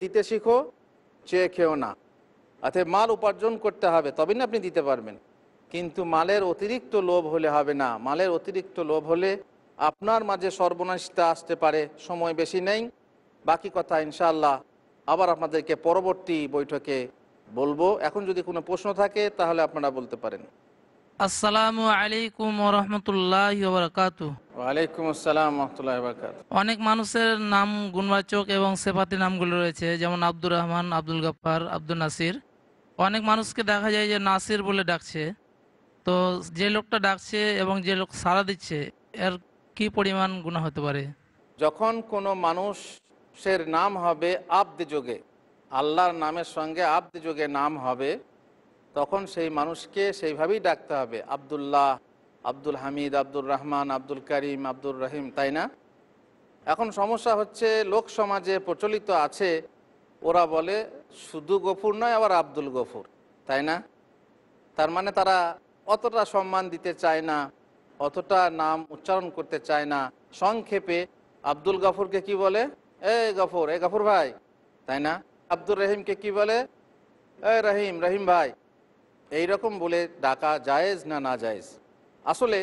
দিতে শিখো, চেয়ে খেও না। অর্থাৎ মাল উপার্জন করতে হবে, তবেই না আপনি দিতে পারবেন। কিন্তু মালের অতিরিক্ত লোভ হলে হবে না। মালের অতিরিক্ত লোভ হলে আপনার মাঝে সর্বনাশটা আসতে পারে। সময় বেশি নেই, বাকি কথা ইনশাআল্লাহ আবার আপনাদেরকে পরবর্তী বৈঠকে বলবো। এখন যদি কোনো প্রশ্ন থাকে তাহলে আপনারা বলতে পারেন। আসসালামু আলাইকুম ওরহমতুল্লাহি ওবারাকাতু। ওয়ালাইকুম আসসালাম রহমতুল্লাহ বরকাত। অনেক মানুষের নাম গুণবাচক এবং সেফাতি নামগুলো রয়েছে, যেমন আব্দুর রহমান, আব্দুল গাফফার, আব্দুল নাসির। অনেক মানুষকে দেখা যায় যে নাসির বলে ডাকছে। তো যে লোকটা ডাকছে এবং যে লোক সাড়া দিচ্ছে, এর কি পরিমাণ গুনাহ হতে পারে? যখন কোনো মানুষের নাম হবে আব্দ যোগে, আল্লাহর নামের সঙ্গে আব্দ যোগে নাম হবে, তখন সেই মানুষকে সেইভাবেই ডাকতে হবে। আব্দুল্লাহ, আব্দুল হামিদ, আব্দুর রহমান, আব্দুল করিম, আব্দুর রহিম, তাই না? এখন সমস্যা হচ্ছে, লোক সমাজে প্রচলিত আছে, ওরা বলে শুধু গফুর নয়, আবার আব্দুল গফুর, তাই না? তার মানে তারা অতটা সম্মান দিতে চায় না, অতটা নাম উচ্চারণ করতে চায় না। সংক্ষেপে আব্দুল গফুরকে কি বলে? এ গফুর, এ গফুর ভাই, তাই না? আব্দুর রহিমকে কি বলে? এ রহিম, রহিম ভাই। এই রকম বলে ডাকা জায়েজ না না জায়েজ? আসলে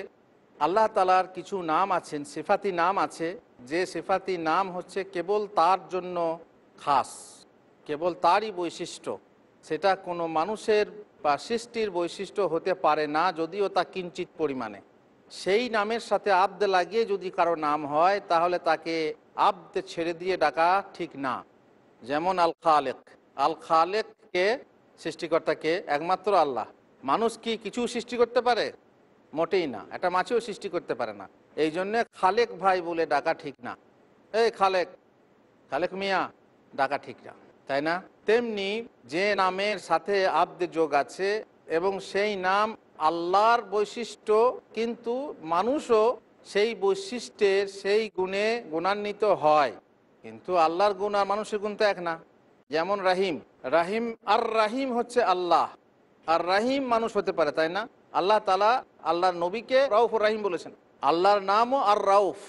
আল্লাহ তালার কিছু নাম আছেন, সিফাতি নাম আছে, যে সিফাতি নাম হচ্ছে কেবল তার জন্য খাস, কেবল তারই বৈশিষ্ট্য। সেটা কোনো মানুষের বা সৃষ্টির বৈশিষ্ট্য হতে পারে না, যদিও তা কিঞ্চিত পরিমাণে। সেই নামের সাথে আব্দ লাগিয়ে যদি কারো নাম হয়, তাহলে তাকে আব্দ ছেড়ে দিয়ে ডাকা ঠিক না। যেমন আল খালেক, আল খালেককে, সৃষ্টিকর্তাকে একমাত্র আল্লাহ। মানুষ কি কিছু সৃষ্টি করতে পারে? মোটেই না। একটা মাছিও সৃষ্টি করতে পারে না। এই জন্যে খালেক ভাই বলে ডাকা ঠিক না। এই খালেক, খালেক মিয়া ডাকা ঠিক না, তাই না? তেমনি যে নামের সাথে আব্দে যোগ আছে এবং সেই নাম আল্লাহর বৈশিষ্ট্য, কিন্তু মানুষও সেই বৈশিষ্ট্যের সেই গুণে গুণান্বিত হয়, কিন্তু আল্লাহর গুণ আর মানুষের গুণ তো এক না। যেমন রাহিম, রাহিম আর রাহিম হচ্ছে আল্লাহ, আর রাহিম মানুষ হতে পারে, তাই না? আল্লাহ তালা আল্লাহর নবীকে রাউফ রাহিম বলেছেন। আল্লাহর নামও আর রাউফ,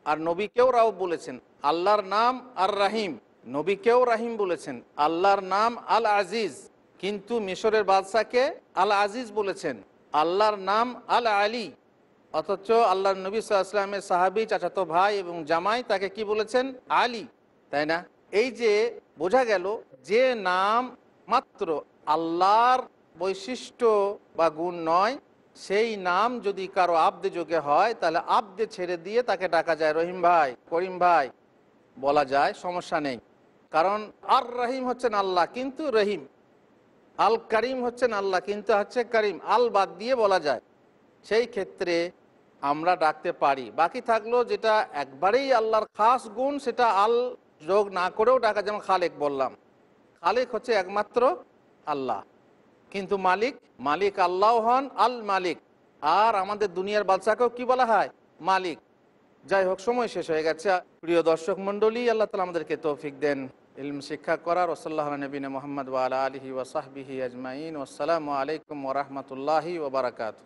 আর নবীকেও রাউফ বলেছেন। আল্লাহর নাম আর রাহিম, নবীকেও রাহিম বলেছেন। আল্লাহর নাম আল আজিজ, কিন্তু মিশরের বাদশাকে আল আজিজ বলেছেন। আল্লাহর নাম আল আলী, অথচ আল্লাহর নবী সাল্লাল্লাহু আলাইহি ওয়াসাল্লামের সাহাবী, চাচাতো ভাই এবং জামাই, তাকে কি বলেছেন? আলী, তাই না? এই যে বোঝা গেল, যে নাম মাত্র আল্লাহর বৈশিষ্ট্য বা গুণ নয়, সেই নাম যদি কারো আব্দে যোগে হয়, তাহলে আব্দে ছেড়ে দিয়ে তাকে ডাকা যায় রহিম ভাই, করিম ভাই বলা যায়, সমস্যা নেই। কারণ আর রহিম হচ্ছেন আল্লাহ, কিন্তু রহিম। আল করিম হচ্ছেন আল্লাহ, কিন্তু হচ্ছে করিম। আল বাদ দিয়ে বলা যায়, সেই ক্ষেত্রে আমরা ডাকতে পারি। বাকি থাকলো যেটা একবারেই আল্লাহর খাস গুণ, সেটা আল যোগ না করেও ডাকা, যেমন খালেক বললাম। খালেক হচ্ছে একমাত্র আল্লাহ, কিন্তু মালিক, মালিক আল্লাহ হন আল মালিক। আর আমাদের দুনিয়ার বাদশাকেও কি বলা হয়? মালিক। যাই হোক, সময় শেষ হয়ে গেছে। প্রিয় দর্শক মণ্ডলী, আল্লাহ তালা আমাদেরকে তৌফিক দেন ইলম শিক্ষা করার। ওসল্লাহ নবীনা মোহাম্মদ ওয়া আলা আলিহি ওয়া সাহবিহি আজমাইন। আসসালামু আলাইকুম ওয়া রাহমাতুল্লাহি ওয়া বারাকাতুহু।